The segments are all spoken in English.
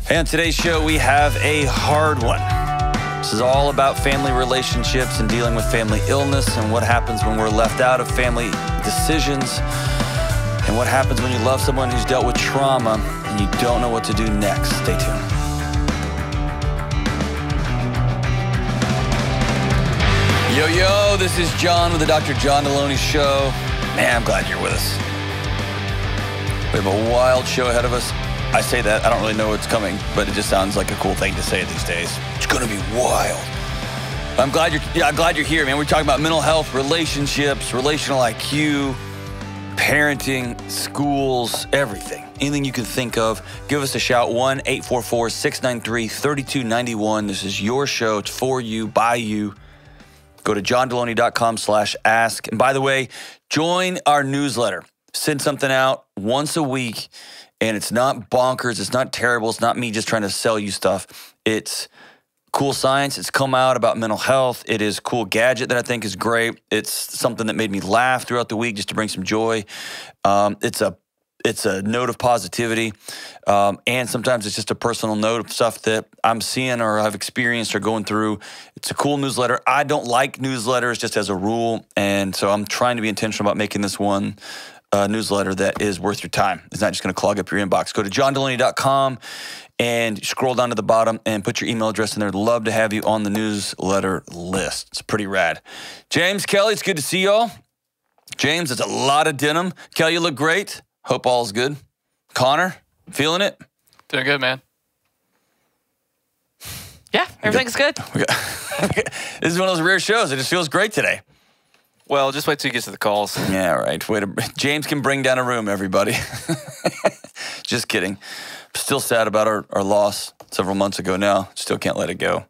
Hey, on today's show, we have a hard one. This is all about family relationships and dealing with family illness and what happens when we're left out of family decisions and what happens when you love someone who's dealt with trauma and you don't know what to do next. Stay tuned. Yo, this is John with the Dr. John Delony Show. Man, I'm glad you're with us. We have a wild show ahead of us. I say that, I don't really know what's coming, but it just sounds like a cool thing to say these days. It's gonna be wild. I'm glad you're here, man. We're talking about mental health, relationships, relational IQ, parenting, schools, everything. Anything you can think of, give us a shout, 1-844-693-3291. This is your show, it's for you, by you. Go to johndelony.com/ask. And by the way, join our newsletter. Send something out once a week. And it's not bonkers, it's not terrible, it's not me just trying to sell you stuff. It's cool science, it's come out about mental health, it is cool gadget that I think is great. It's something that made me laugh throughout the week just to bring some joy. It's a note of positivity, and sometimes it's just a personal note of stuff that I'm seeing or I've experienced or going through. It's a cool newsletter. I don't like newsletters just as a rule, and so I'm trying to be intentional about making this one newsletter that is worth your time. It's not just going to clog up your inbox. Go to johndelony.com and scroll down to the bottom and put your email address in there. I'd love to have you on the newsletter list. It's pretty rad. James, Kelly, it's good to see y'all. James, it's a lot of denim. Kelly, you look great. Hope all's good. Connor, feeling it? Doing good, man. Yeah, everything's good. This is one of those rare shows. It just feels great today. Well, just wait till you get to the calls. Yeah, right. James can bring down a room, everybody. Just kidding. Still sad about our loss several months ago now. Still can't let it go.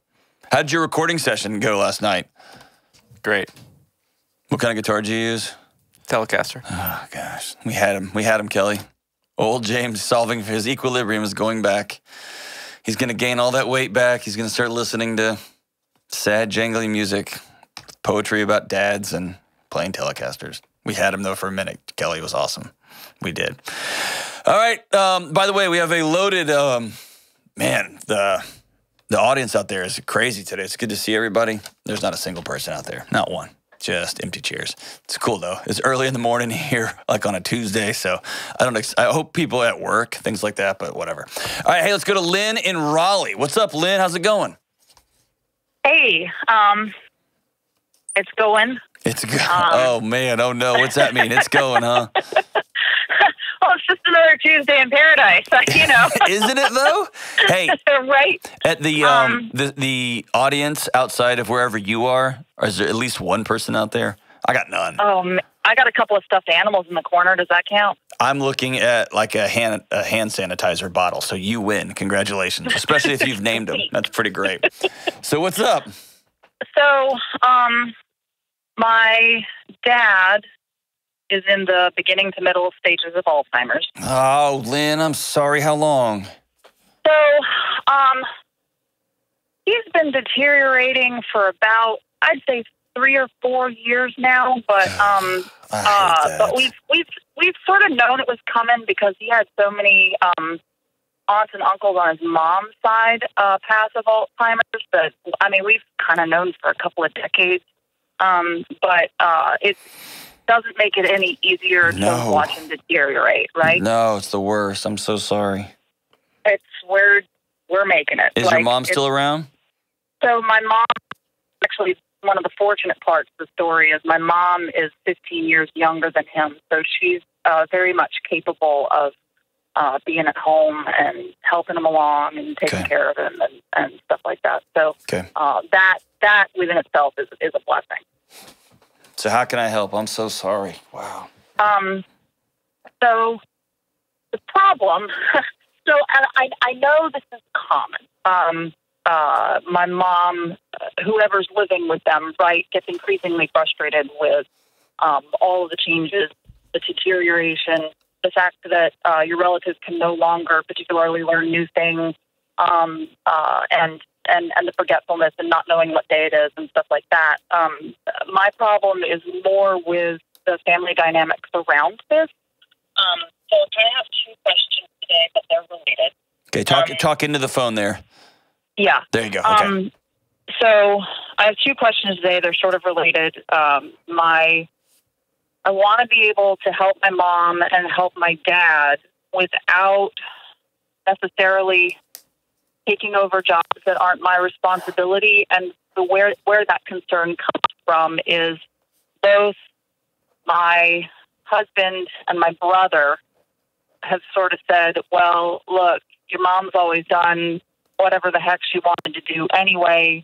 How did your recording session go last night? Great. What kind of guitar did you use? Telecaster. Oh, gosh. We had him, Kelly. Old James solving for his equilibrium is going back. He's going to gain all that weight back. He's going to start listening to sad, jangly music, poetry about dads, and playing Telecasters. We had him, though, for a minute. Kelly was awesome. We did. All right. By the way, we have a loaded, man, the audience out there is crazy today. It's good to see everybody. There's not a single person out there. Not one. Just empty chairs. It's cool, though. It's early in the morning here, like on a Tuesday, so I hope people at work, things like that, but whatever. All right, hey, let's go to Lynn in Raleigh. What's up, Lynn? How's it going? Hey, it's going. Oh, man. Oh, no. What's that mean? It's going, huh? Well, it's just another Tuesday in paradise, you know. Isn't it, though? Hey. Right. At the audience outside of wherever you are, or is there at least one person out there? I got none. I got a couple of stuffed animals in the corner. Does that count? I'm looking at like a hand sanitizer bottle, so you win. Congratulations, especially if you've named them. That's pretty great. So what's up? So, my dad is in the beginning to middle stages of Alzheimer's. Oh, Lynn, I'm sorry. How long? So, he's been deteriorating for about, I'd say, 3 or 4 years now. But but we've sort of known it was coming because he had so many aunts and uncles on his mom's side pass of Alzheimer's. But I mean, we've kind of known for a couple of decades. But it doesn't make it any easier to watch him deteriorate, right? No, it's the worst. I'm so sorry. It's we're making it. Is your mom still around? So my mom, actually, one of the fortunate parts of the story is my mom is 15 years younger than him, so she's very much capable of being at home and helping him along and taking care of him and stuff like that. So that within itself is a blessing. So how can I help? I'm so sorry. Wow. So the problem, so I know this is common. My mom, whoever's living with them, right, gets increasingly frustrated with all of the changes, the deterioration, the fact that your relatives can no longer particularly learn new things, and the forgetfulness and not knowing what day it is and stuff like that. My problem is more with the family dynamics around this. So I have two questions today, but they're related. Okay, talk into the phone there. Yeah. There you go. Okay. So I have two questions today. They're sort of related. I want to be able to help my mom and help my dad without necessarily taking over jobs that aren't my responsibility. And where that concern comes from is both my husband and my brother have sort of said, well, look, your mom's always done whatever the heck she wanted to do anyway.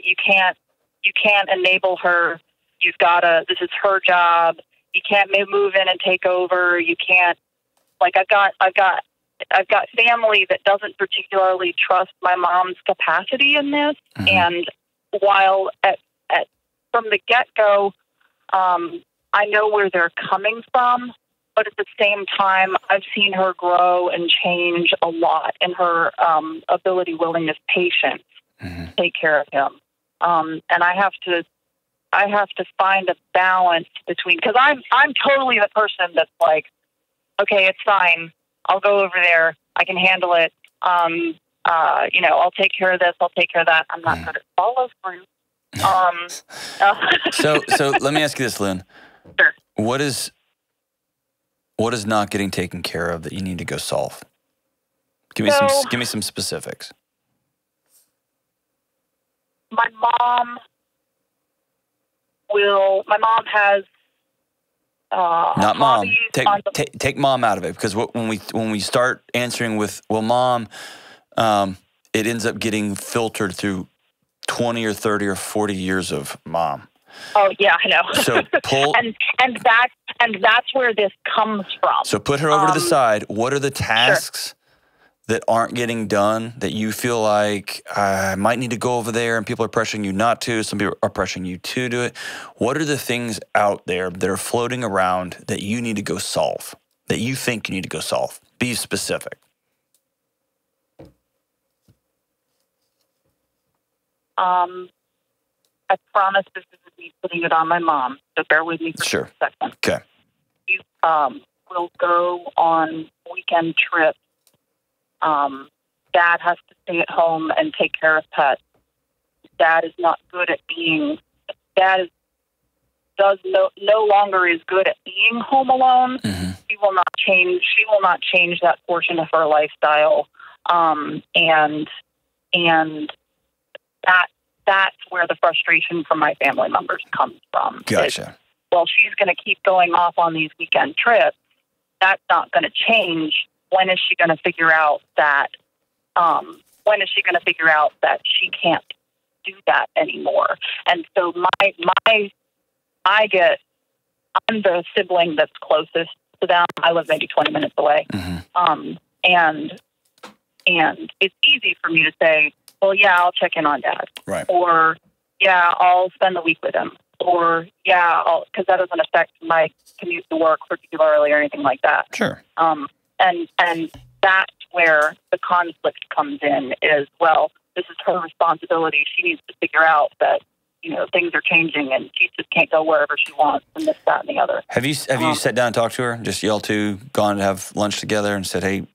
You can't enable her. You've got to, this is her job. You can't move in and take over. You can't, like, I've got family that doesn't particularly trust my mom's capacity in this. Mm-hmm. And while from the get-go, I know where they're coming from, but at the same time, I've seen her grow and change a lot in her ability, willingness, patience Mm-hmm. to take care of him. And I have to find a balance between, because I'm totally the person that's like, okay, it's fine. I'll go over there. I can handle it. I'll take care of this. I'll take care of that. I'm not good at follow through. So let me ask you this, Lynn. Sure. What is not getting taken care of that you need to go solve? Give me some specifics. My mom has not mom. hobbies Take mom out of it, because when we start answering with mom, it ends up getting filtered through 20 or 30 or 40 years of mom. Oh yeah, I know. So pull and that's where this comes from. So put her over to the side. What are the tasks Sure. that aren't getting done that you feel like I might need to go over there, and people are pressuring you not to? Some people are pressuring you to do it. What are the things out there that are floating around that you need to go solve, that you think you need to go solve? Be specific. I promise this isn't me putting it on my mom, so bear with me for a second. Okay. You will go on weekend trips. Dad has to stay at home and take care of pets. Dad is not good at being. Dad no longer is good at being home alone. Mm-hmm. She will not change that portion of her lifestyle. And that's where the frustration from my family members comes from. Gotcha. Well, she's going to keep going off on these weekend trips. That's not going to change. When is she going to figure out that? When is she going to figure out that she can't do that anymore? And so I'm the sibling that's closest to them. I live maybe 20 minutes away. Mm-hmm. And it's easy for me to say, well, yeah, I'll check in on Dad. Right. Or, yeah, I'll spend the week with him. Or, yeah, because that doesn't affect my commute to work particularly or anything like that. Sure. And that's where the conflict comes in is, well, this is her responsibility. She needs to figure out that, things are changing and she just can't go wherever she wants and this, that, and the other. Have you sat down and talked to her? Just y'all two gone to have lunch together and said, hey?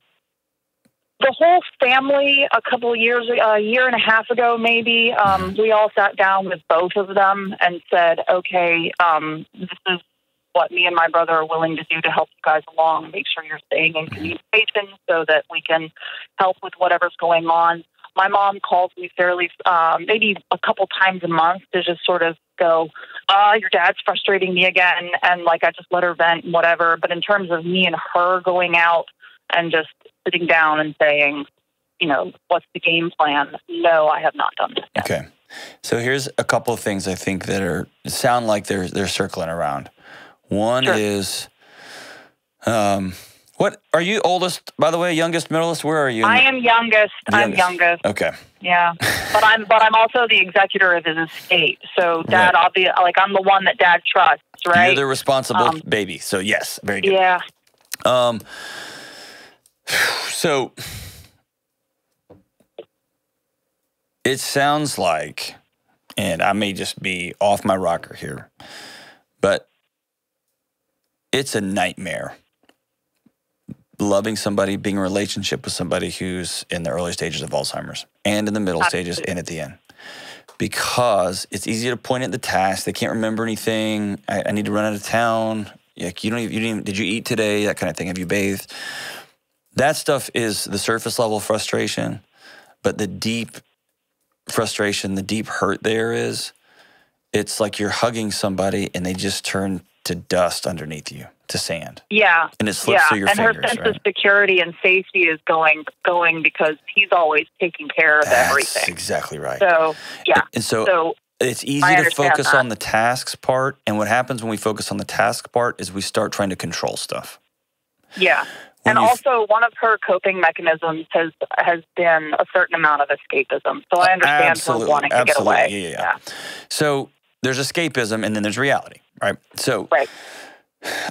The whole family, a year and a half ago, maybe, we all sat down with both of them and said, okay, this is what me and my brother are willing to do to help you guys along, make sure you're staying in communication so that we can help with whatever's going on. My mom calls me fairly, maybe a couple times a month to just sort of go, your dad's frustrating me again. And I just let her vent and whatever. But in terms of me and her going out and just sitting down and saying, what's the game plan? No, I have not done that yet. Okay. So here's a couple of things I think that sound like they're circling around. One is, what are you oldest, by the way, youngest, middlest? Where are you? I am youngest. I'm youngest. Okay. Yeah. But I'm also the executor of his estate. So Dad, I'm the one that Dad trusts, right? You're the responsible baby. So yes, very good. Yeah. So it sounds like, and I may just be off my rocker here, but it's a nightmare loving somebody, being in a relationship with somebody who's in the early stages of Alzheimer's and in the middle stages and at the end. Because it's easy to point at the task. They can't remember anything. I need to run out of town. Like did you eat today? That kind of thing. Have you bathed? That stuff is the surface level frustration, but the deep frustration, the deep hurt there is, it's like you're hugging somebody and they just turn to dust underneath you, to sand. Yeah. And it slips through your fingers. And her sense of security and safety is going because he's always taking care of everything. That's exactly right. So, yeah. And so it's easy to focus on the tasks part. And what happens when we focus on the task part is we start trying to control stuff. Yeah. And also, one of her coping mechanisms has been a certain amount of escapism. So I understand her wanting to get away. Yeah. So there's escapism, and then there's reality, right? So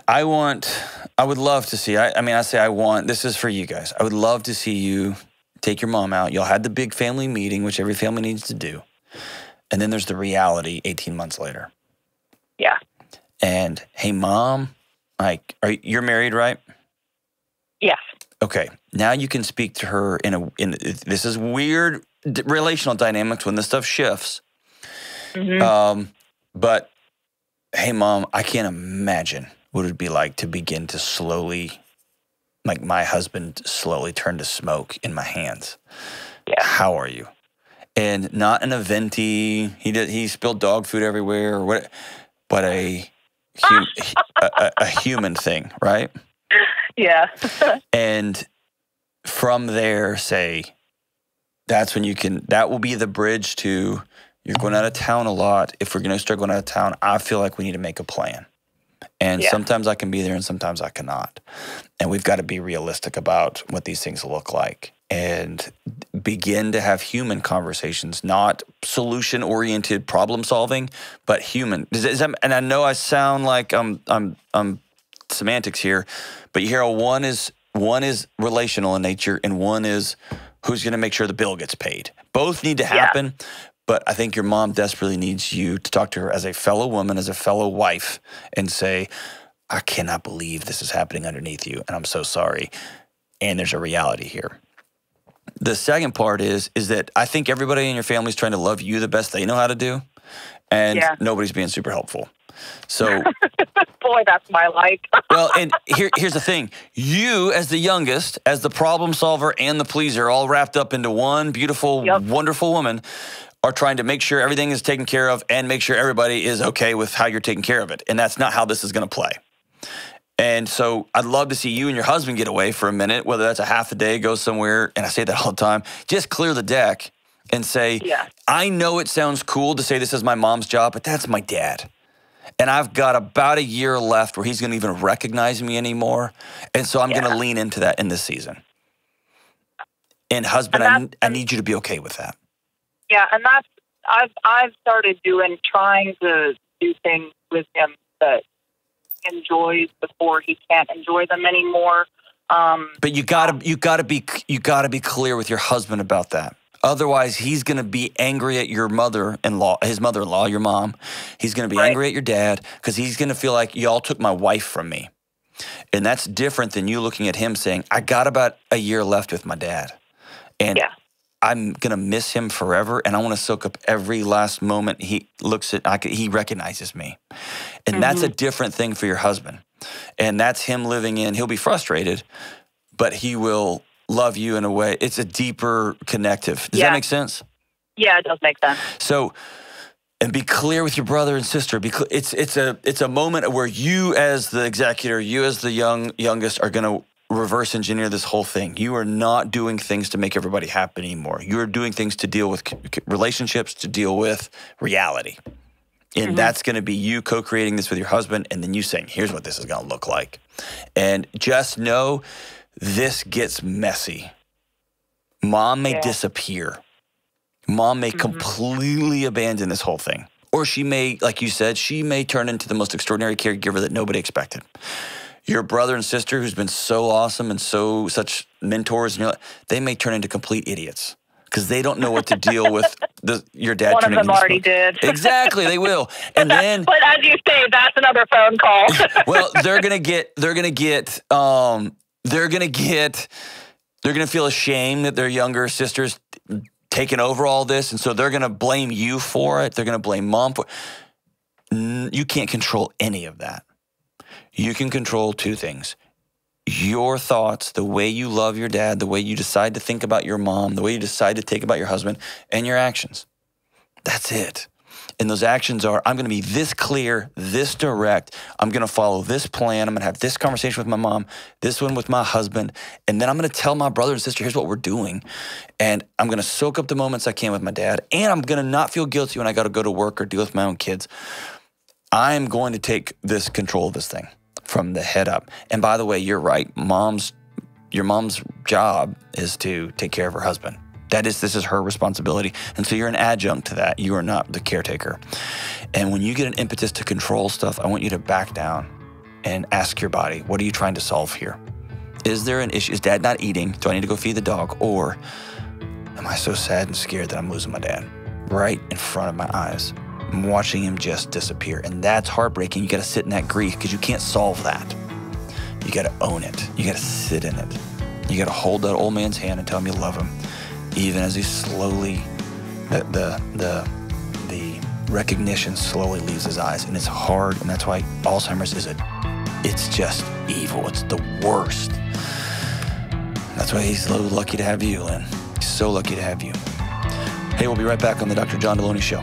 I would love to see, this is for you guys. I would love to see you take your mom out. You'll have the big family meeting, which every family needs to do. And then there's the reality 18 months later. Yeah. And, hey, Mom, like, you're married, right? Yes. Okay. Now you can speak to her this is weird relational dynamics when this stuff shifts. Mm-hmm. But, hey, Mom, I can't imagine what it would be like to begin to slowly, like my husband slowly turned to smoke in my hands. Yeah. How are you? And not an venti. He spilled dog food everywhere or what, but a human thing, right? Yeah. And from there, that's when that will be the bridge to, you're going out of town a lot. If we're going to start going out of town, I feel like we need to make a plan. And sometimes I can be there and sometimes I cannot. And we've got to be realistic about what these things look like and begin to have human conversations, not solution-oriented problem solving, but human. And I know I sound like I'm semantics here, but you hear one is relational in nature and one is who's going to make sure the bill gets paid. Both need to happen, but I think your mom desperately needs you to talk to her as a fellow woman, as a fellow wife, and say, I cannot believe this is happening underneath you, and I'm so sorry. And there's a reality here. The second part is that I think everybody in your family is trying to love you the best they know how to do, and nobody's being super helpful. So, boy, that's my life. Well, and here's the thing. You, as the youngest, as the problem solver and the pleaser, all wrapped up into one beautiful, wonderful woman, are trying to make sure everything is taken care of and make sure everybody is okay with how you're taking care of it. And that's not how this is going to play. And so I'd love to see you and your husband get away for a minute, whether that's a half a day, go somewhere, and I say that all the time, just clear the deck and say, I know it sounds cool to say this is my mom's job, but that's my dad. And I've got about a year left where he's going to even recognize me anymore. And so I'm going to lean into that in this season. And husband, I need you to be okay with that. Yeah, and that's, I've started trying to do things with him that he enjoys before he can't enjoy them anymore. But you gotta be clear with your husband about that. Otherwise, he's going to be angry at your mother-in-law, his mother-in-law, your mom. He's going to be angry at your dad because he's going to feel like y'all took my wife from me. And that's different than you looking at him saying, I got about a year left with my dad. And I'm going to miss him forever, and I want to soak up every last moment he recognizes me. And that's a different thing for your husband. And that's him living he'll be frustrated, but he will love you in a way. It's a deeper connective. Does that make sense? Yeah, it does make sense. So, and be clear with your brother and sister. It's a moment where you as the executor, you as the youngest are going to reverse engineer this whole thing. You are not doing things to make everybody happy anymore. You are doing things to deal with relationships, to deal with reality. And that's going to be you co-creating this with your husband and then you saying, here's what this is going to look like. And just know this gets messy. Mom may disappear. Mom may completely abandon this whole thing. Or she may, like you said, she may turn into the most extraordinary caregiver that nobody expected. Your brother and sister, who's been so awesome and such mentors, they may turn into complete idiots because they don't know what to deal with your dad. One of them already did. Exactly, they will. And then, but as you say, that's another phone call. Well, they're gonna get they're going to feel ashamed that their younger sister's taking over all this. And so they're going to blame you for it. They're going to blame mom for it. You can't control any of that. You can control two things. Your thoughts, the way you love your dad, the way you decide to think about your mom, the way you decide to think about your husband, and your actions. That's it. And those actions are, I'm going to be this clear, this direct. I'm going to follow this plan. I'm going to have this conversation with my mom, this one with my husband. And then I'm going to tell my brother and sister, here's what we're doing. And I'm going to soak up the moments I can with my dad. And I'm going to not feel guilty when I got to go to work or deal with my own kids. I'm going to take this control of this thing from the head up. And by the way, you're right. Your mom's job is to take care of her husband. This is her responsibility. And so you're an adjunct to that. You are not the caretaker. And when you get an impetus to control stuff, I want you to back down and ask your body, what are you trying to solve here? Is there an issue? Is dad not eating? Do I need to go feed the dog? Or am I so sad and scared that I'm losing my dad right in front of my eyes? I'm watching him just disappear. And that's heartbreaking. You got to sit in that grief because you can't solve that. You got to own it. You got to sit in it. You got to hold that old man's hand and tell him you love him. Even as he slowly, the recognition slowly leaves his eyes. And it's hard, and that's why Alzheimer's it's just evil. It's the worst. That's why he's so lucky to have you, Lynn. He's so lucky to have you. Hey, we'll be right back on the Dr. John Delony Show.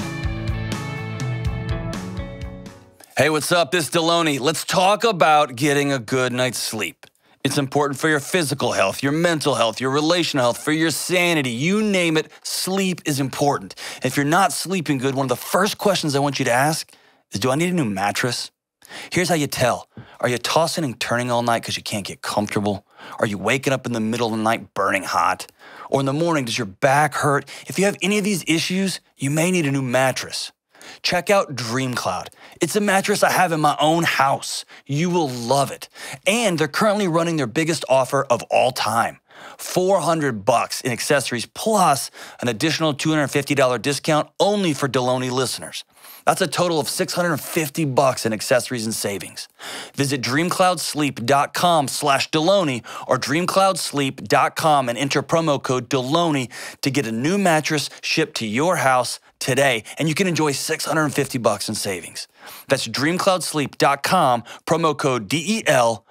Hey, what's up? This is Delony. Let's talk about getting a good night's sleep. It's important for your physical health, your mental health, your relational health, for your sanity. You name it, sleep is important. If you're not sleeping good, one of the first questions I want you to ask is, do I need a new mattress? Here's how you tell. Are you tossing and turning all night because you can't get comfortable? Are you waking up in the middle of the night burning hot? Or in the morning, does your back hurt? If you have any of these issues, you may need a new mattress. Check out Dream Cloud. It's a mattress I have in my own house. You will love it. And they're currently running their biggest offer of all time. $400 in accessories plus an additional $250 discount only for Delony listeners. That's a total of $650 in accessories and savings. Visit dreamcloudsleep.com/Delony or dreamcloudsleep.com and enter promo code Delony to get a new mattress shipped to your house today, and you can enjoy $650 in savings. That's dreamcloudsleep.com, promo code DELONY.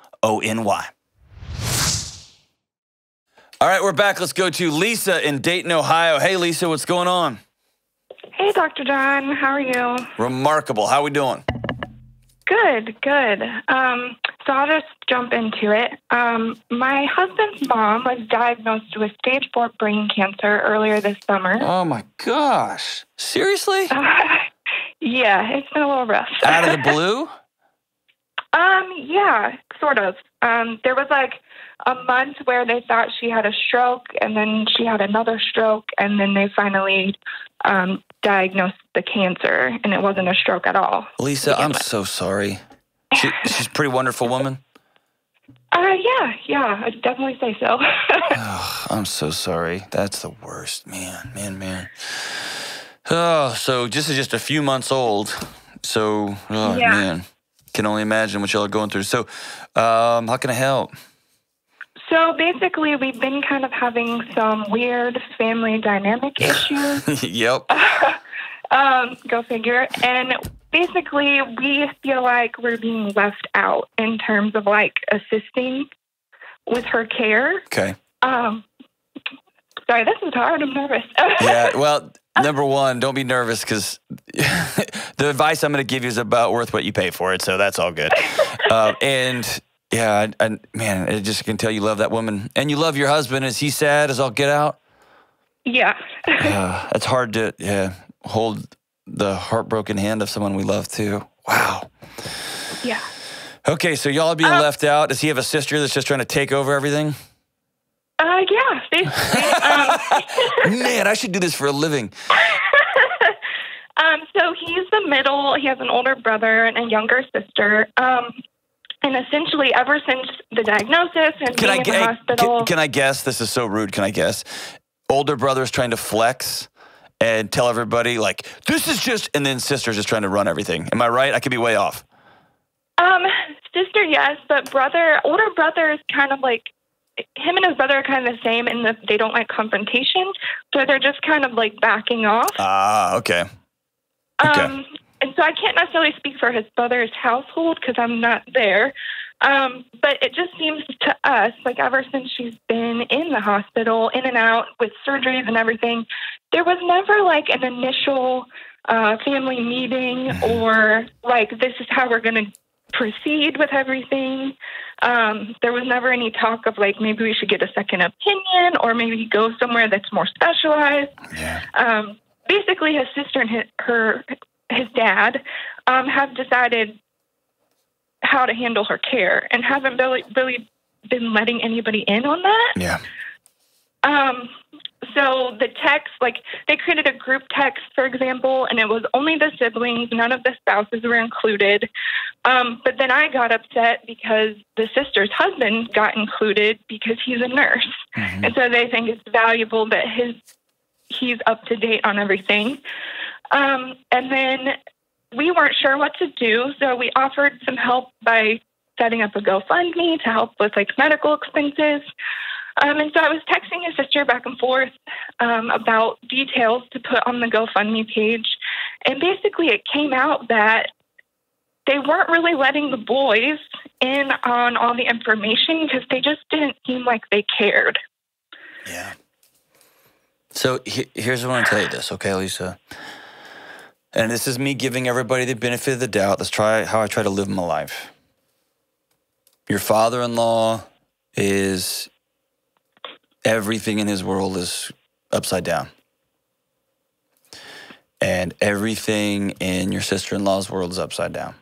All right, we're back. Let's go to Lisa in Dayton, Ohio. Hey, Lisa, what's going on? Hey, Dr. John. How are you? Remarkable. How we doing? Good. So I'll just jump into it. My husband's mom was diagnosed with stage 4 brain cancer earlier this summer. Oh, my gosh. Seriously? Yeah, it's been a little rough. Out of the blue? Yeah, sort of. There was like a month where they thought she had a stroke, and then she had another stroke, and then they finally diagnosed the cancer, and it wasn't a stroke at all. Lisa, I'm so sorry. She's a pretty wonderful woman. Yeah, I'd definitely say so. Oh, I'm so sorry. That's the worst, man. Oh, so this is just a few months old. So, man, can only imagine what y'all are going through. So, how can I help? So basically, we've been kind of having some weird family dynamic issues. Yep. Go figure. And basically, we feel like we're being left out in terms of like assisting with her care. Okay. Sorry, this is hard. I'm nervous. Yeah, well, number one, don't be nervous because the advice I'm going to give you is about worth what you pay for it, so that's all good. And yeah, man, I just can tell you love that woman. And you love your husband. Is he sad as all get out? Yeah. It's hard to hold the heartbroken hand of someone we love too. Wow. Yeah. Okay, so y'all are being left out. Does he have a sister that's just trying to take over everything? Yeah, basically. Man, I should do this for a living. So he's the middle. He has an older brother and a younger sister. And essentially, ever since the diagnosis and being in the hospital... Can I guess? This is so rude. Can I guess? Older brother's trying to flex and tell everybody, like, this is just... And then sister's just trying to run everything. Am I right? I could be way off. Sister, yes. But older brother is kind of like him and his brother are kind of the same in that they don't like confrontation, so they're just kind of like backing off. Ah, okay. Okay. And so I can't necessarily speak for his brother's household because I'm not there. But it just seems to us, like ever since she's been in the hospital, in and out with surgeries and everything, there was never like an initial family meeting or like, this is how we're going to proceed with everything. There was never any talk of like, maybe we should get a second opinion or maybe go somewhere that's more specialized. Yeah. Basically, his sister and his dad have decided how to handle her care and haven't really been letting anybody in on that. Yeah. So the text, like they created a group text, for example, and it was only the siblings, none of the spouses were included. But then I got upset because the sister's husband got included because he's a nurse. Mm-hmm. And so they think it's valuable that he's up to date on everything. And then we weren't sure what to do, so we offered some help by setting up a GoFundMe to help with like medical expenses. And so I was texting his sister back and forth about details to put on the GoFundMe page. And basically it came out that they weren't really letting the boys in on all the information because they just didn't seem like they cared. Yeah. So here's what I want to tell you this, okay, Lisa? And this is me giving everybody the benefit of the doubt. Let's try how I try to live my life. Your father-in-law is, everything in his world is upside down. And everything in your sister-in-law's world is upside down.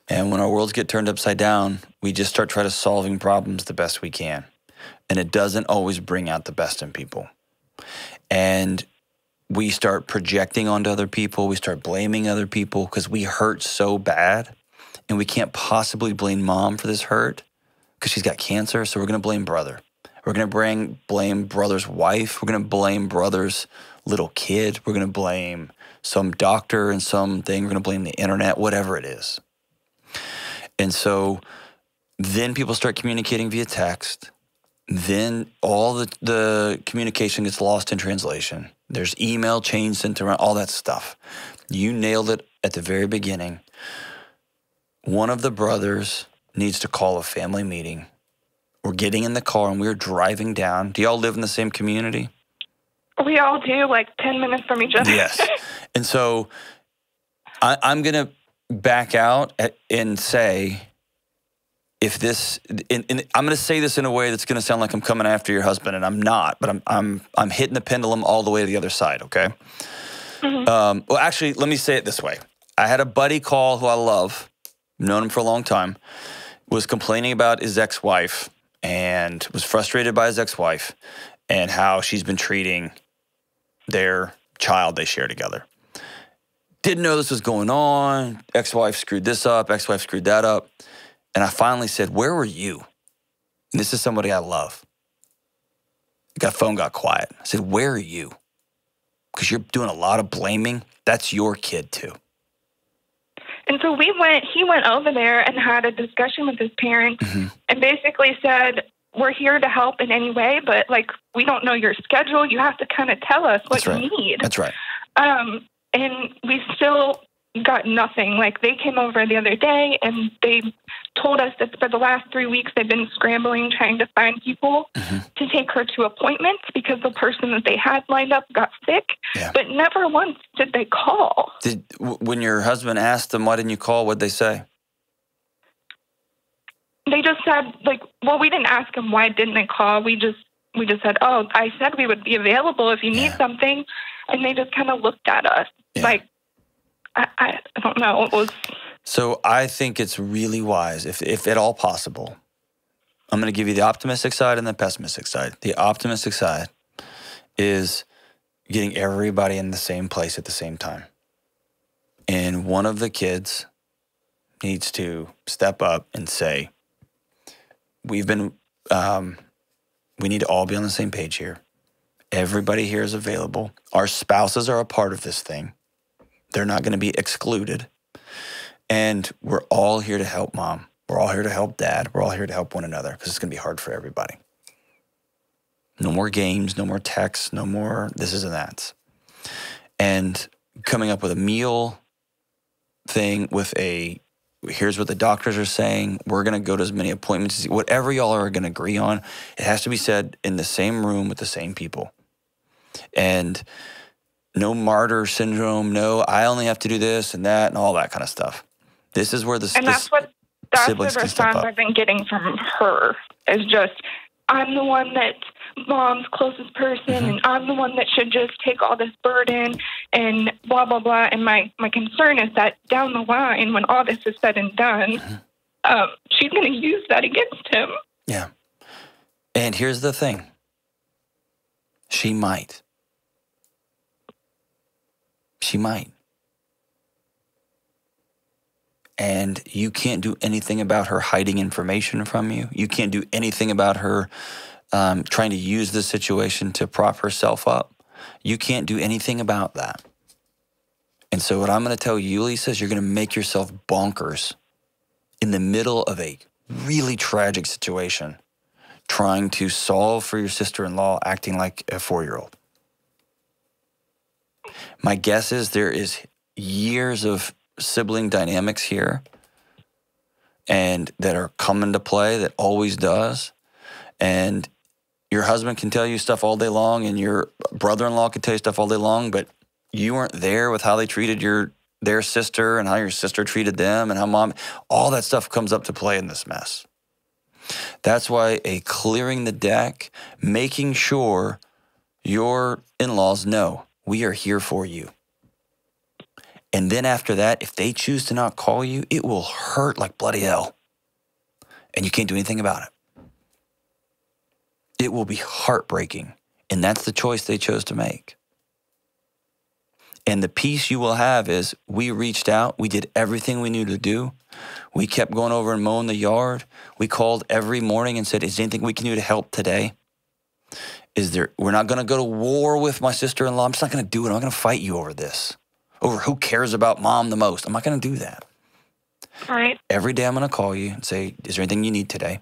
And when our worlds get turned upside down, we just start trying to solving problems the best we can. And it doesn't always bring out the best in people. And we start projecting onto other people. We start blaming other people because we hurt so bad. And we can't possibly blame mom for this hurt because she's got cancer. So we're going to blame brother. We're going to blame brother's wife. We're going to blame brother's little kid. We're going to blame some doctor and something. We're going to blame the internet, whatever it is. And so then people start communicating via text. Then all the communication gets lost in translation. There's email chains sent around, all that stuff. You nailed it at the very beginning. One of the brothers needs to call a family meeting. We're getting in the car and we're driving down. Do y'all live in the same community? We all do, like 10 minutes from each other. Yes. And so I'm going to back out and say, if this, and I'm going to say this in a way that's going to sound like I'm coming after your husband, and I'm not, but I'm hitting the pendulum all the way to the other side, okay? Mm-hmm. Well, actually, let me say it this way. I had a buddy call who I love, known him for a long time, was complaining about his ex-wife and was frustrated by his ex-wife and how she's been treating their child they share together. Didn't know this was going on. Ex-wife screwed this up. Ex-wife screwed that up. And I finally said, where were you? And this is somebody I love. The phone got quiet. I said, where are you? Because you're doing a lot of blaming. That's your kid too. And so he went over there and had a discussion with his parents and basically said, we're here to help in any way, but like, we don't know your schedule. You have to kind of tell us what you need. That's right. And we still got nothing. Like they came over the other day and they told us that for the last 3 weeks, they've been scrambling, trying to find people to take her to appointments because the person that they had lined up got sick, but never once did they call. When your husband asked them, why didn't you call? What'd they say? They just said, like, well, we didn't ask them why didn't they call. We just said, oh, I said we would be available if you need something. And they just kind of looked at us like, I don't know. It was. So I think it's really wise, if at all possible. I'm going to give you the optimistic side and the pessimistic side. The optimistic side is getting everybody in the same place at the same time. And one of the kids needs to step up and say, we need to all be on the same page here. Everybody here is available. Our spouses are a part of this thing. They're not going to be excluded. And we're all here to help mom. We're all here to help Dad. We're all here to help one another because it's going to be hard for everybody. No more games, no more texts, no more this and that. And coming up with a meal thing with here's what the doctors are saying. We're going to go to as many appointments as whatever y'all are going to agree on. It has to be said in the same room with the same people. And no martyr syndrome. No, I only have to do this and that and all that kind of stuff. This is where that's the response I've been getting from her is just, I'm the one that's Mom's closest person, and I'm the one that should just take all this burden and blah, blah, blah. And my concern is that down the line, when all this is said and done, she's going to use that against him. Yeah. And here's the thing. She might. She might. And you can't do anything about her hiding information from you. You can't do anything about her trying to use this situation to prop herself up. You can't do anything about that. And so what I'm going to tell you, Lisa, is you're going to make yourself bonkers in the middle of a really tragic situation, trying to solve for your sister-in-law, acting like a 4-year-old. My guess is there is years of sibling dynamics here and that are coming to play, that always does. And your husband can tell you stuff all day long, and your brother-in-law can tell you stuff all day long, but you weren't there with how they treated their sister and how your sister treated them and how mom, all that stuff comes up to play in this mess. That's why a clearing the deck, making sure your in-laws know we are here for you. And then after that, if they choose to not call you, it will hurt like bloody hell. And you can't do anything about it. It will be heartbreaking. And that's the choice they chose to make. And the peace you will have is we reached out. We did everything we knew to do. We kept going over and mowing the yard. We called every morning and said, is there anything we can do to help today? We're not going to go to war with my sister-in-law. I'm just not going to do it. I'm not going to fight you over this. Over who cares about mom the most. I'm not going to do that. All right. Every day I'm going to call you and say, is there anything you need today?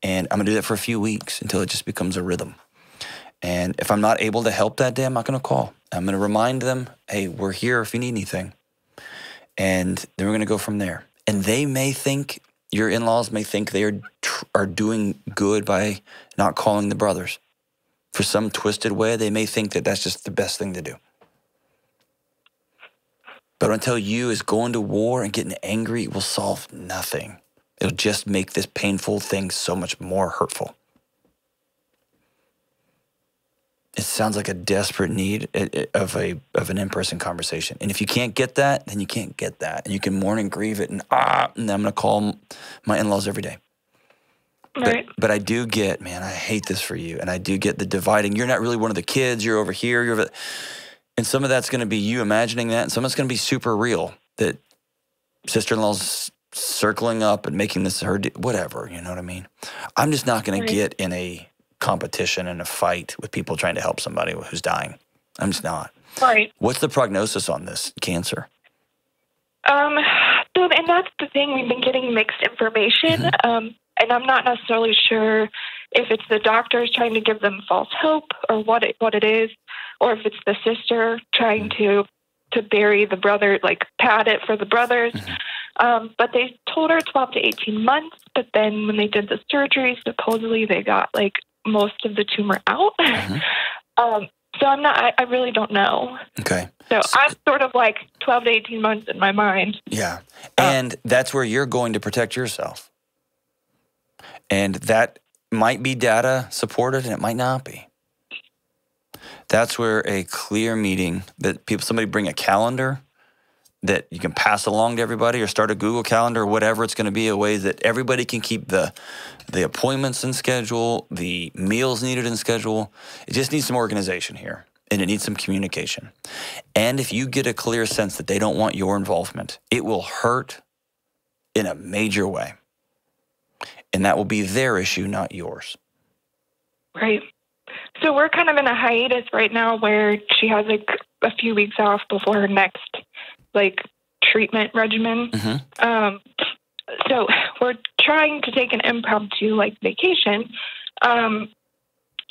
And I'm going to do that for a few weeks until it just becomes a rhythm. And if I'm not able to help that day, I'm not going to call. I'm going to remind them, hey, we're here if you need anything. And then we're going to go from there. And they may think, your in-laws may think they are doing good by not calling the brothers. For some twisted way, they may think that that's just the best thing to do. But until you is going to war and getting angry will solve nothing. It'll just make this painful thing so much more hurtful. It sounds like a desperate need of an in-person conversation. And if you can't get that, then you can't get that. And you can mourn and grieve it and I'm going to call my in-laws every day. Right. But I do get, man, I hate this for you. And I do get the dividing. You're not really one of the kids. You're over here. You're over. And some of that's going to be you imagining that. And some of it's going to be super real. That sister-in-law's circling up and making this her, whatever. You know what I mean? I'm just not going to get in a competition and a fight with people trying to help somebody who's dying. I'm just not. Right. What's the prognosis on this cancer? And that's the thing. We've been getting mixed information. And I'm not necessarily sure if it's the doctors trying to give them false hope or what it is, or if it's the sister trying to bury the brother, like pad it for the brothers. But they told her 12 to 18 months. But then when they did the surgery, supposedly they got like most of the tumor out. So I really don't know. Okay. So I'm sort of like 12 to 18 months in my mind. Yeah. And that's where you're going to protect yourself. And that might be data supported and it might not be. That's where a clear meeting that somebody bring a calendar that you can pass along to everybody or start a Google Calendar or whatever it's going to be, a way that everybody can keep the appointments in schedule, the meals needed in schedule. It just needs some organization here and it needs some communication. And if you get a clear sense that they don't want your involvement, it will hurt in a major way. And that will be their issue, not yours. Right. So we're kind of in a hiatus right now where she has like a few weeks off before her next like treatment regimen. So we're trying to take an impromptu vacation,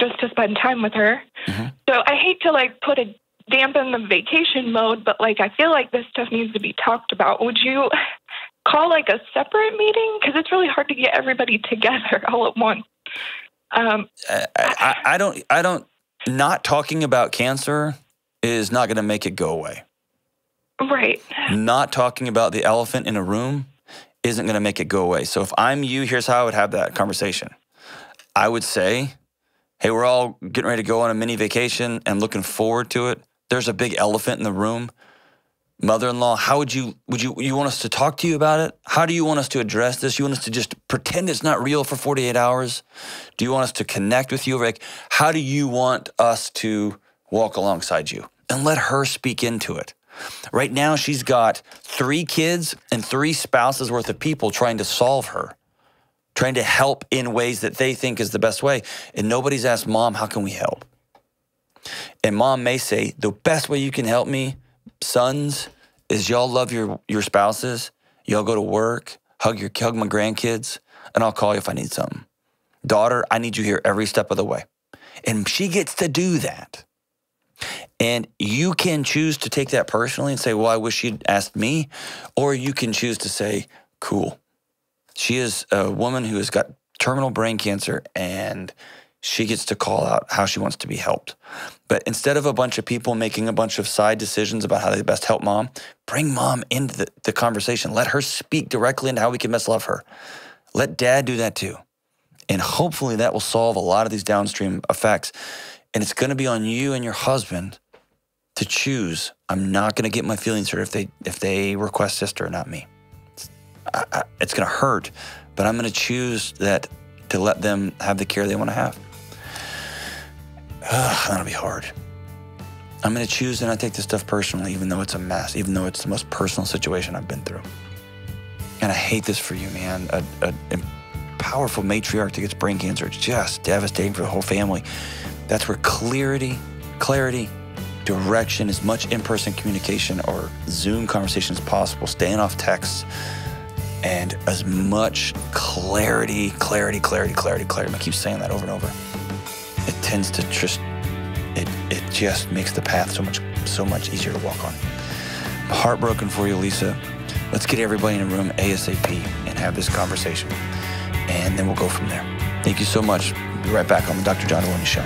just to spend time with her. Mm-hmm. So I hate to put a dampen the vacation mode, but I feel like this stuff needs to be talked about. Would you call a separate meeting? Because it's really hard to get everybody together all at once. I don't. Not talking about cancer is not going to make it go away. Right. Not talking about the elephant in a room isn't going to make it go away. So if I'm you, here's how I would have that conversation. I would say, hey, we're all getting ready to go on a mini vacation and looking forward to it. There's a big elephant in the room. Mother-in-law, how would you want us to talk to you about it? How do you want us to address this? You want us to just pretend it's not real for 48 hours? Do you want us to connect with you? How do you want us to walk alongside you? And let her speak into it. Right now, she's got 3 kids and 3 spouses worth of people trying to solve her, trying to help in ways that they think is the best way. And nobody's asked Mom, how can we help? And Mom may say, the best way you can help me, sons, is y'all love your spouses, y'all go to work, hug my grandkids, and I'll call you if I need something. Daughter, I need you here every step of the way. And she gets to do that. And you can choose to take that personally and say, well, I wish she'd asked me. Or you can choose to say, cool. She is a woman who has got terminal brain cancer, and she gets to call out how she wants to be helped. But instead of a bunch of people making a bunch of side decisions about how they best help Mom, bring Mom into the conversation. Let her speak directly into how we can best love her. Let Dad do that too. And hopefully that will solve a lot of these downstream effects. And it's going to be on you and your husband to choose. I'm not going to get my feelings hurt if they request sister, not me. It's going to hurt, but I'm going to choose that to let them have the care they want to have. That'll be hard. I'm going to choose and I take this stuff personally, even though it's a mess, even though it's the most personal situation I've been through. And I hate this for you, man. A powerful matriarch that gets brain cancer, it's just devastating for the whole family. That's where clarity, direction, as much in-person communication or Zoom conversation as possible, staying off texts, and as much clarity. I keep saying that over and over. It tends to it just makes the path so much easier to walk on. I'm heartbroken for you, Lisa. Let's get everybody in a room ASAP and have this conversation, and then we'll go from there. Thank you so much. We'll be right back on the Dr. John Delony Show.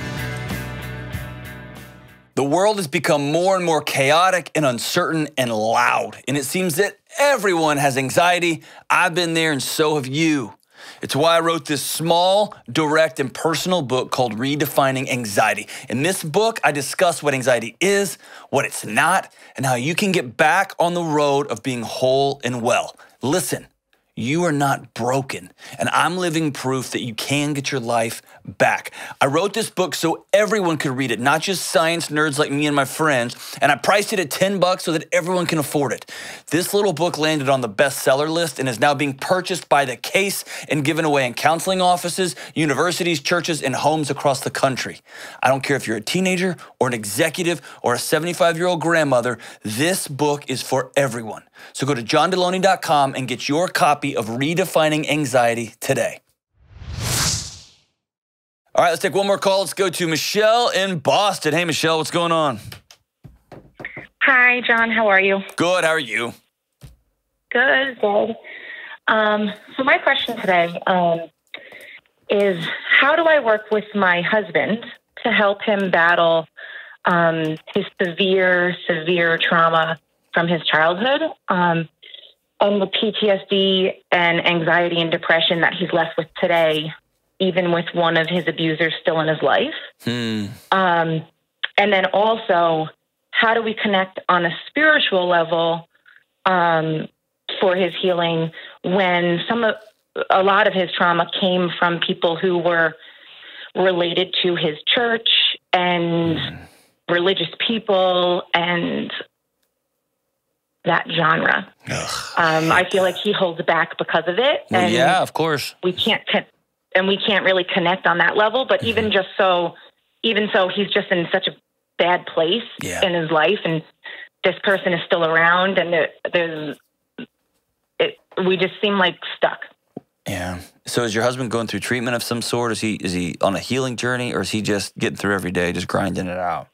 The world has become more and more chaotic and uncertain and loud, and it seems that everyone has anxiety. I've been there, and so have you. It's why I wrote this small, direct, and personal book called Redefining Anxiety. In this book, I discuss what anxiety is, what it's not, and how you can get back on the road of being whole and well. Listen, you are not broken, and I'm living proof that you can get your life back. I wrote this book so everyone could read it, not just science nerds like me and my friends, and I priced it at $10 so that everyone can afford it. This little book landed on the bestseller list and is now being purchased by the case and given away in counseling offices, universities, churches, and homes across the country. I don't care if you're a teenager or an executive or a 75-year-old grandmother, this book is for everyone. So go to johndelony.com and get your copy of Redefining Anxiety today. All right, let's take one more call. Let's go to Michelle in Boston. Hey, Michelle, what's going on? Hi, John. How are you? Good. How are you? Good. So my question today is, how do I work with my husband to help him battle his severe trauma from his childhood, and the PTSD and anxiety and depression that he's left with today, even with one of his abusers still in his life? And then also, how do we connect on a spiritual level for his healing when a lot of his trauma came from people who were related to his church and religious people and that genre? I feel like he holds back because of it. Well, and yeah, of course. we can't really connect on that level. But even so, he's just in such a bad place in his life, and this person is still around, and we just seem like stuck. Yeah. So is your husband going through treatment of some sort? Is he on a healing journey, or is he just getting through every day, just grinding it out?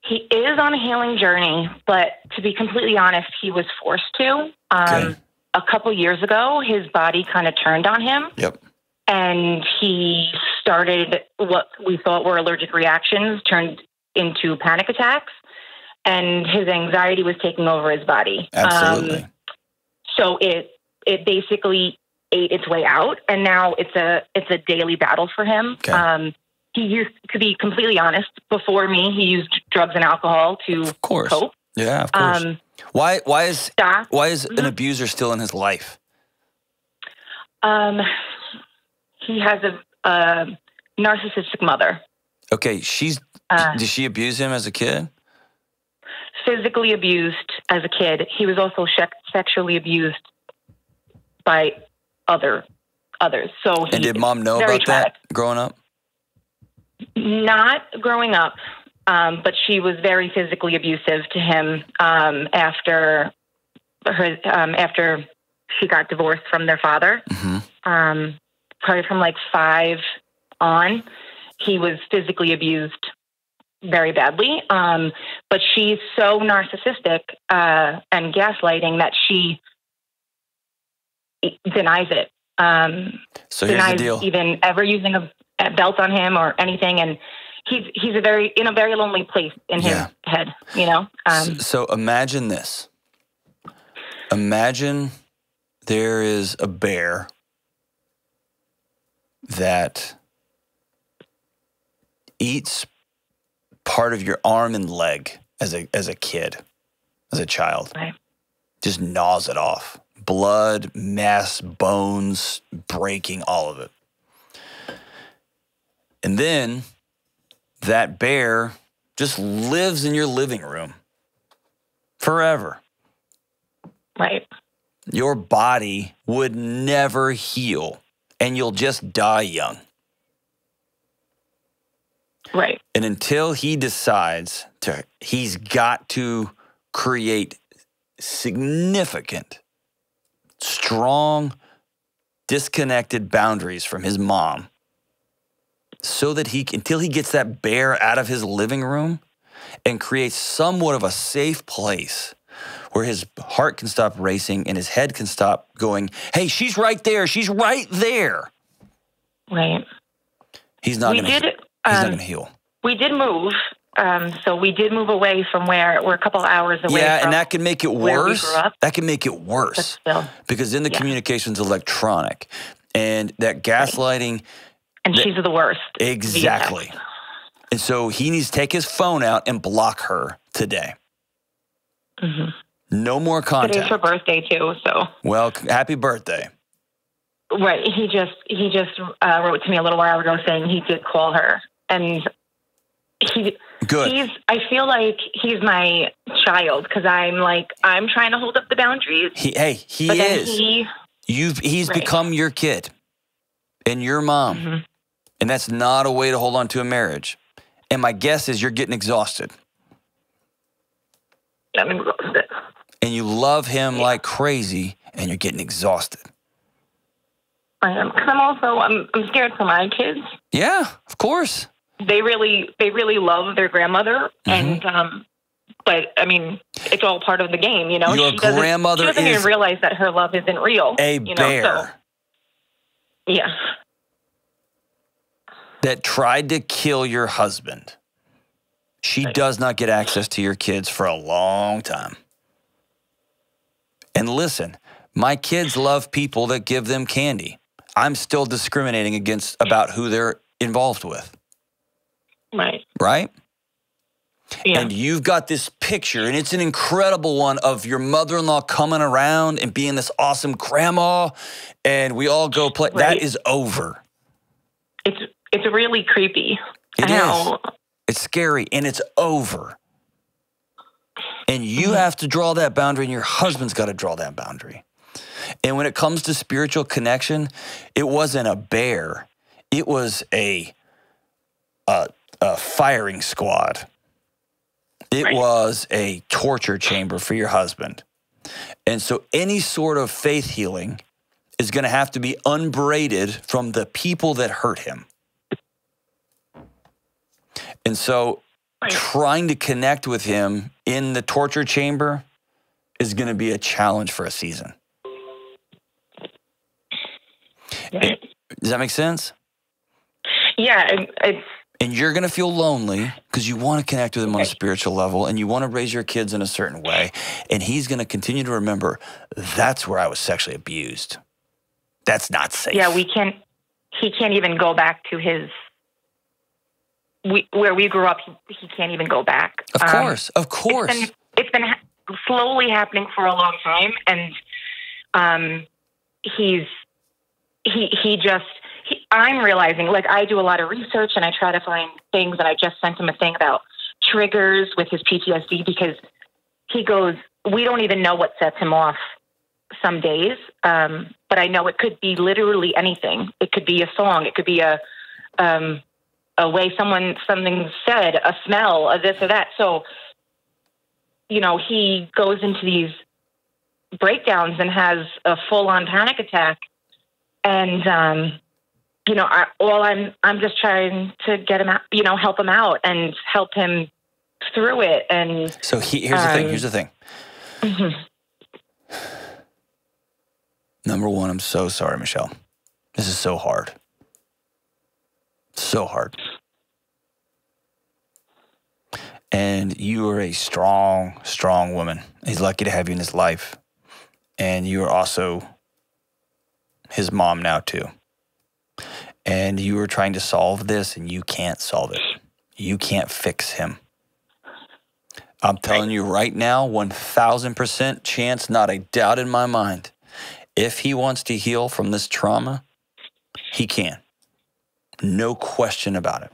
He is on a healing journey, but to be completely honest, he was forced to. Okay. A couple years ago, his body kind of turned on him. Yep. And he started what we thought were allergic reactions, turned into panic attacks, and his anxiety was taking over his body. Absolutely. So it basically ate its way out, and now it's a daily battle for him. Okay. He used, to be completely honest, before me, he used drugs and alcohol to cope. Yeah, of course. Why is an abuser still in his life? He has a narcissistic mother. Okay, did she abuse him as a kid? Physically abused as a kid. He was also sexually abused by others. So And did mom know about that growing up? Not growing up, but she was very physically abusive to him after she got divorced from their father. Mm-hmm. Probably from like 5 on, he was physically abused very badly. But she's so narcissistic and gaslighting that she denies it. So here's the deal. Even ever using a belt on him or anything, and he's in a very lonely place in his head, you know. So imagine this. Imagine there is a bear that eats part of your arm and leg as a kid, as a child. Right. Just gnaws it off. Blood, mess, bones, breaking, all of it. And then that bear just lives in your living room forever. Right. Your body would never heal, and you'll just die young. Right. And until he decides he's got to create significant, strong, disconnected boundaries from his mom, so that until he gets that bear out of his living room and creates somewhat of a safe place where his heart can stop racing and his head can stop going, hey, she's right there. She's right there. Right. He's not going to heal. We did move. So we did move away from where we're a couple hours away. Yeah, from and that can make it worse. That can make it worse. Because then the communication's electronic. And that gaslighting. Right. And she's the worst. Exactly. And so he needs to take his phone out and block her today. Mm-hmm. No more contact. Today's her birthday too, so. Well, happy birthday. Right. He just wrote to me a little while ago saying he did call her, and Good. I feel like he's my child because I'm trying to hold up the boundaries. He is. He's become your kid and your mom. Mm-hmm. And that's not a way to hold on to a marriage. And my guess is you're getting exhausted. I'm exhausted. And you love him like crazy, and you're getting exhausted. I am. Because I'm scared for my kids. Yeah, of course. They really love their grandmother, mm-hmm. and but I mean, it's all part of the game, you know. Your grandmother doesn't even realize that her love isn't real. A bear. Yeah. That tried to kill your husband. She does not get access to your kids for a long time. And listen, my kids love people that give them candy. I'm still discriminating about who they're involved with. Right. Right? Yeah. And you've got this picture, and it's an incredible one, of your mother-in-law coming around and being this awesome grandma, and we all go play. Right. That is over. It's really creepy. It is. It's scary, and it's over. And you have to draw that boundary, and your husband's got to draw that boundary. And when it comes to spiritual connection, it wasn't a bear. It was a firing squad. It was a torture chamber for your husband. And so any sort of faith healing is going to have to be unbraided from the people that hurt him. And so trying to connect with him in the torture chamber is going to be a challenge for a season. Does that make sense? Yeah. And you're going to feel lonely because you want to connect with him on a spiritual level and you want to raise your kids in a certain way. And he's going to continue to remember, that's where I was sexually abused. That's not safe. Yeah, he can't even go back to where we grew up. He can't even go back. Of course. It's been slowly happening for a long time. And I'm realizing, like, I do a lot of research and I try to find things, and I just sent him a thing about triggers with his PTSD, because he goes, we don't even know what sets him off some days. But I know it could be literally anything. It could be a song. It could be a way something said, a smell, a this or that. So, he goes into these breakdowns and has a full-on panic attack. And, I'm just trying to get him out, help him out and help him through it. And so here's the thing. Mm-hmm. Number one, I'm so sorry, Michelle. This is so hard. So hard. And you are a strong, strong woman. He's lucky to have you in his life. And you are also his mom now too. And you are trying to solve this and you can't solve it. You can't fix him. I'm telling you right now, 1,000% chance, not a doubt in my mind. If he wants to heal from this trauma, he can. No question about it.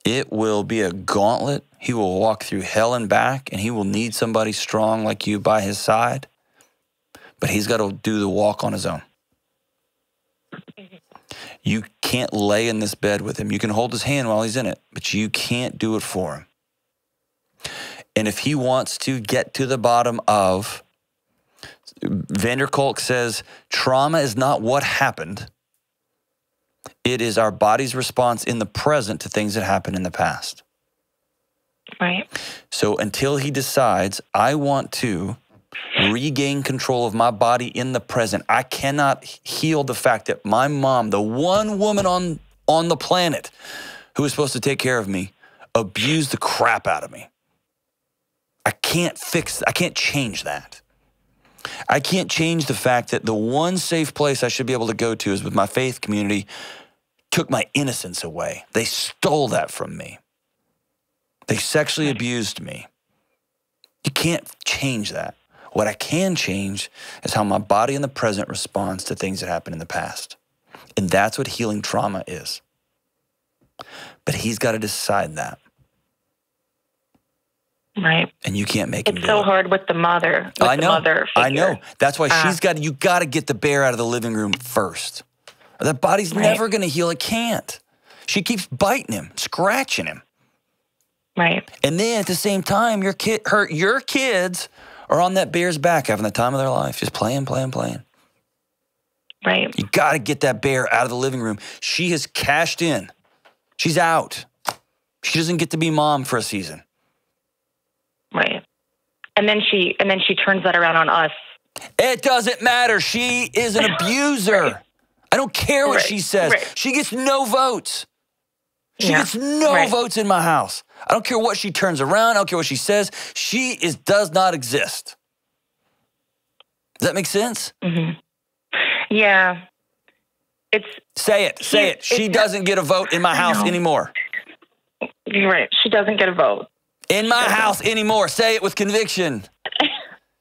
It will be a gauntlet. He will walk through hell and back, and he will need somebody strong like you by his side. But he's got to do the walk on his own. You can't lay in this bed with him. You can hold his hand while he's in it, but you can't do it for him. And if he wants to get to the bottom of, Vander Kolk says, trauma is not what happened. It is our body's response in the present to things that happened in the past. Right. So until he decides, I want to regain control of my body in the present, I cannot heal the fact that my mom, the one woman on the planet who was supposed to take care of me, abused the crap out of me. I can't change that. I can't change the fact that the one safe place I should be able to go to is with my faith community took my innocence away. They stole that from me. They sexually abused me. You can't change that. What I can change is how my body in the present responds to things that happened in the past. And that's what healing trauma is. But he's got to decide that. Right. And you can't make him do it. It's so hard with the mother. I know. I figure. know. That's why you got to get the bear out of the living room first. That body's never going to heal. It can't. She keeps biting him, scratching him. Right. And then at the same time, your kids are on that bear's back having the time of their life, just playing. Right. You got to get that bear out of the living room. She has cashed in. She's out. She doesn't get to be mom for a season. Right. And then she turns that around on us. It doesn't matter. She is an abuser. Right. I don't care what she says. Right. She gets no votes. She gets no votes in my house. I don't care what she turns around. I don't care what she says. She does not exist. Does that make sense? Mm-hmm. Yeah. Say it. She doesn't get a vote in my house anymore. You're right. She doesn't get a vote. In my house anymore. Say it with conviction.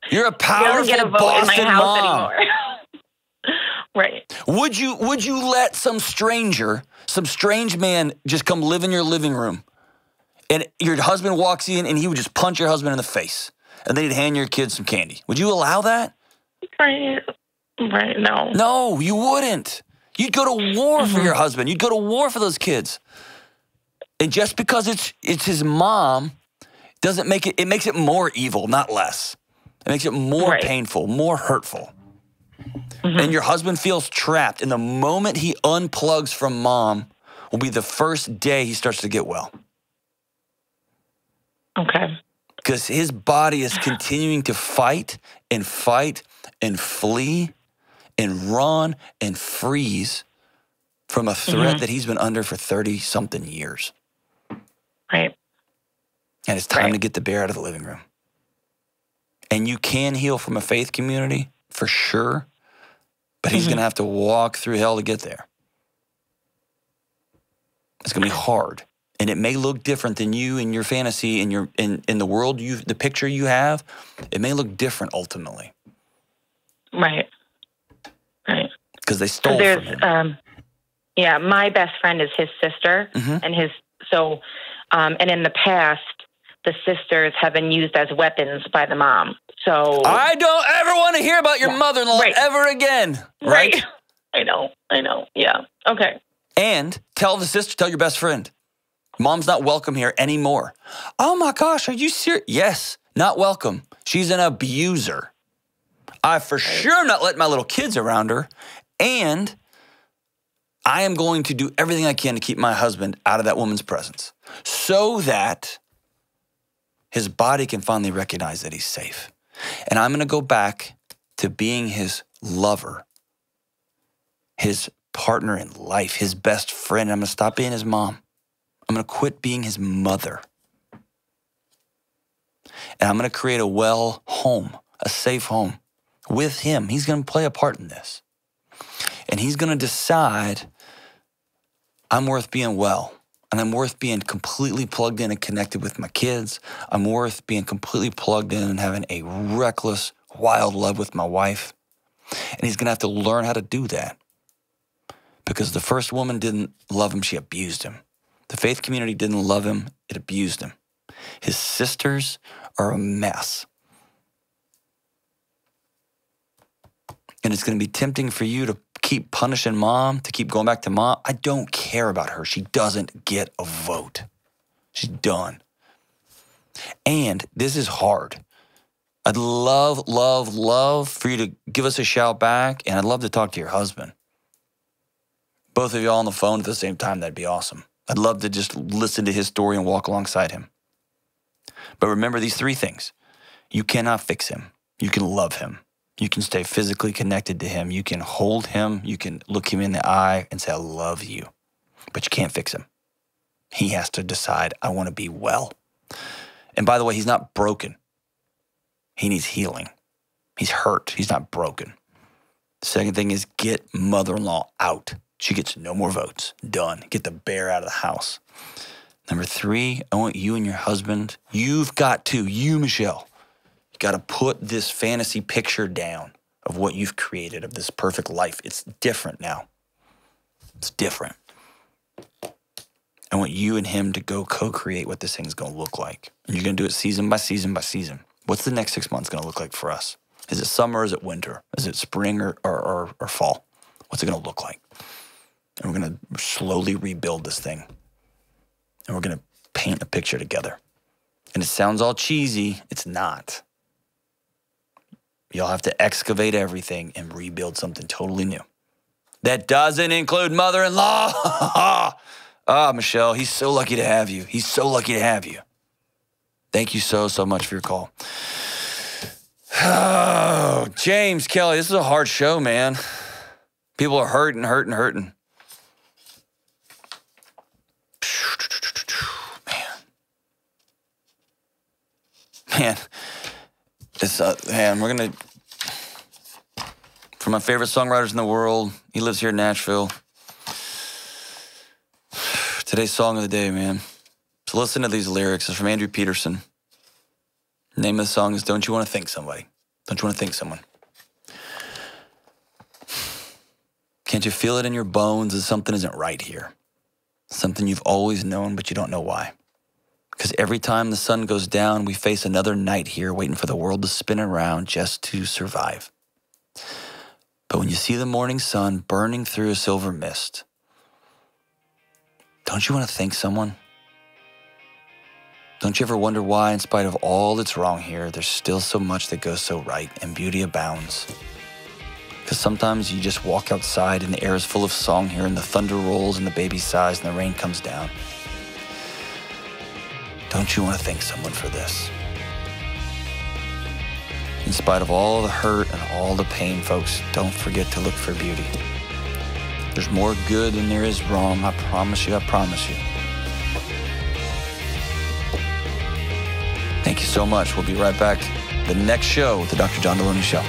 You're a powerful she doesn't get a vote Boston in my house mom. anymore. Right. Would you let some strange man just come live in your living room and your husband walks in and he would just punch your husband in the face and then he'd hand your kids some candy? Would you allow that? Right. No. No, you wouldn't. You'd go to war for your husband. You'd go to war for those kids. And just because it's his mom doesn't make it makes it more evil, not less. It makes it more Right. painful, more hurtful. And your husband feels trapped. And the moment he unplugs from mom will be the first day he starts to get well. Okay. Because his body is continuing to fight and flee and run and freeze from a threat that he's been under for 30-something years. Right. And it's time Right. to get the bear out of the living room. And you can heal from a faith community, for sure, but he's going to have to walk through hell to get there. It's going to be hard. And it may look different than you in your fantasy, in the world, the picture you have. It may look different ultimately. Right. Right. Because they stole There's, from him. yeah, my best friend is his sister, and and in the past, the sisters have been used as weapons by the mom. So I don't ever want to hear about your mother-in-law ever again. Right? I know. Yeah. Okay. And tell your best friend, mom's not welcome here anymore. Oh my gosh, are you serious? Yes, not welcome. She's an abuser. I for sure not letting my little kids around her. And I am going to do everything I can to keep my husband out of that woman's presence so that his body can finally recognize that he's safe. And I'm going to go back to being his lover, his partner in life, his best friend. I'm going to stop being his mom. I'm going to quit being his mother. And I'm going to create a well home, a safe home with him. He's going to play a part in this. And he's going to decide I'm worth being well. And I'm worth being completely plugged in and connected with my kids. I'm worth being completely plugged in and having a reckless, wild love with my wife. And he's going to have to learn how to do that. Because the first woman didn't love him, she abused him. The faith community didn't love him, it abused him. His sisters are a mess. And it's going to be tempting for you to keep punishing mom, to keep going back to mom. I don't care about her. She doesn't get a vote. She's done. And this is hard. I'd love for you to give us a shout back, and I'd love to talk to your husband. Both of y'all on the phone at the same time, that'd be awesome. I'd love to just listen to his story and walk alongside him. But remember these three things. You cannot fix him. You can love him. You can stay physically connected to him. You can hold him. You can look him in the eye and say, I love you. But you can't fix him. He has to decide, I want to be well. And by the way, he's not broken. He needs healing. He's hurt. He's not broken. The second thing is get mother-in-law out. She gets no more votes. Done. Get the bear out of the house. Number 3, I want you and your husband, you've got to, you, Michelle, you got to put this fantasy picture down of what you've created, of this perfect life. It's different now. It's different. I want you and him to go co-create what this thing's going to look like. And you're going to do it season by season by season. What's the next 6 months going to look like for us? Is it summer or is it winter? Is it spring or fall? What's it going to look like? And we're going to slowly rebuild this thing. And we're going to paint a picture together. And it sounds all cheesy. It's not. You'll have to excavate everything and rebuild something totally new. That doesn't include mother-in-law. Ah, Michelle, he's so lucky to have you. He's so lucky to have you. Thank you so much for your call. Oh, James, Kelly, this is a hard show, man. People are hurting. Man, it's we're gonna, for my favorite songwriters in the world, he lives here in Nashville. Today's song of the day, man. So listen to these lyrics. It's from Andrew Peterson. The name of the song is Don't You Want to Thank Somebody? Don't you want to thank someone? Can't you feel it in your bones that something isn't right here? Something you've always known, but you don't know why. Because every time the sun goes down, we face another night here waiting for the world to spin around just to survive. But when you see the morning sun burning through a silver mist, don't you want to thank someone? Don't you ever wonder why, in spite of all that's wrong here, there's still so much that goes so right and beauty abounds? Because sometimes you just walk outside and the air is full of song here and the thunder rolls and the baby sighs and the rain comes down. Don't you want to thank someone for this? In spite of all the hurt and all the pain, folks, don't forget to look for beauty. There's more good than there is wrong, I promise you, I promise you. Thank you so much. We'll be right back. The next show, The Dr. John Delony Show.